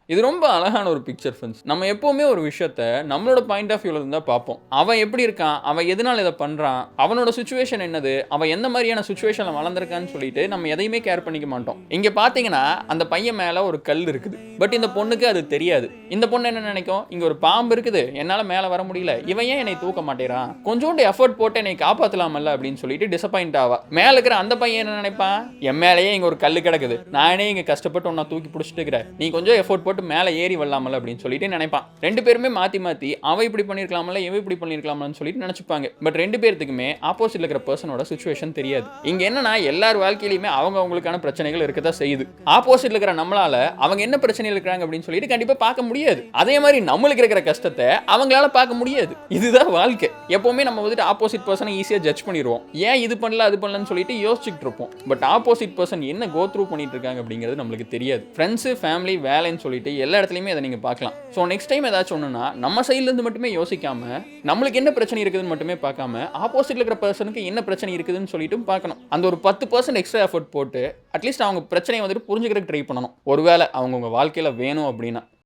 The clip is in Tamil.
இது ரொம்ப அழகான ஒரு பிக்சர் ஃப்ரெண்ட்ஸ். நம்ம எப்பவுமே ஒரு விஷயத்த நம்மளோட பாயிண்ட் ஆஃப் வியூல இருந்து தான் பார்ப்போம். அவன் எப்படி இருக்கான்? அவன் எதனால இத பண்றான்? அவனோட சிச்சுவேஷன் என்னது? அவன் எந்த மாதிரியான சிச்சுவேஷன்ல வளர்ந்திருக்கான்னு சொல்லிட்டு நம்ம எதையுமே கேர் பண்ணிக்க மாட்டோம். இங்க பார்த்தீங்கன்னா, அந்த பையன் மேல ஒரு கல் இருக்குது. பட் இந்த பொண்ணுக்கு அது தெரியாது. இந்த பொண்ணு என்ன நினைக்கும்? இங்க ஒரு பாம்பு இருக்குது. என்னால மேல வர முடியல. இவன் ஏன் என்னை தூக்க மாட்டேங்கிறான்? கொஞ்சோண்டு எஃபோர்ட் போட்டு என்னை காப்பாத்தலாமல்ல அப்படின்னு சொல்லிட்டு டிசப்பாயிண்ட் ஆவா. மேல இருக்கிற அந்த பையன் என்ன நினைப்பான்? என் மேலேயே இங்க ஒரு கல்லு கிடக்குது. நானே இங்க கஷ்டப்பட்டு உன்னை தூக்கி பிடிச்சிட்டு இருக்கிறேன். நீ கொஞ்சம் எஃபோர்ட் போட்டு மேலே ஏறி வரலாமல்ல அப்படின்னு சொல்லிட்டு நினைப்பான். ரெண்டு பேருமே மாத்தி மாத்தி அவ இப்படி பண்ணிருக்கலாமல்ல, இவ இப்படி பண்ணிருக்கலாமல்னு சொல்லிட்டு நினைச்சுப்பாங்க. பட் ரெண்டு பேருக்குமே ஆப்போசிட்ல இருக்கிற பர்சனோட சிச்சுவேஷன் தெரியாது. இங்க என்னன்னா எல்லார் வாழ்க்கையிலுமே அவங்க அவங்களுக்கான பிரச்சனைகள் இருக்கதான் செய்யுது. ஆப்போசிட்ல இருக்கிற நம்மளால அவங்க என்ன பிரச்சனையில் இருக்காங்க அப்படின்னு சொல்லிட்டு கண்டிப்பா பார்க்க முடியாது. அதே மாதிரி நம்மளுக்கு இருக்கிற கஷ்டத்தை அவங்களால பார்க்க முடியாது. இதுதான் வாழ்க்கை. எப்பவுமே நம்ம வந்துட்டு ஆப்போசிட் பர்சனை ஈஸியா ஜட்ஜ் பண்ணிடுவோம். ஏன் இது பண்ணல அது பண்ணலன்னு சொல்லிட்டு யோசிச்சுட்டு இருப்போம். பட் ஆப்போசிட் பர்சன் என்ன கோ த்ரூ பண்ணிட்டு இருக்காங்க அப்படிங்கிறது நம்மளுக்கு தெரியாது. ஃப்ரெண்ட்ஸ், ஃபேமிலி, வேலைன்னு சொல்லிட்டு எல்லா இடத்துலையுமே அதை நீங்கள் பார்க்கலாம். ஸோ நெக்ஸ்ட் டைம் ஏதாச்சும் ஒன்றுனா நம்ம சைட்லேருந்து மட்டுமே யோசிக்காம நம்மளுக்கு என்ன பிரச்சனை இருக்குதுன்னு மட்டுமே பார்க்காம ஆப்போசிட்ல இருக்கிற பர்சனுக்கு என்ன பிரச்சனை இருக்குதுன்னு சொல்லிட்டு பார்க்கணும். அந்த ஒரு 10% எக்ஸ்ட்ரா எஃபர்ட் போட்டு அட்லீஸ்ட் அவங்க பிரச்சனையை வந்துட்டு புரிஞ்சுக்கிறதுக்கு ட்ரை பண்ணணும். ஒருவேளை அவங்க உங்கள் வாழ்க்கையில் வேணும் அப்படின்னா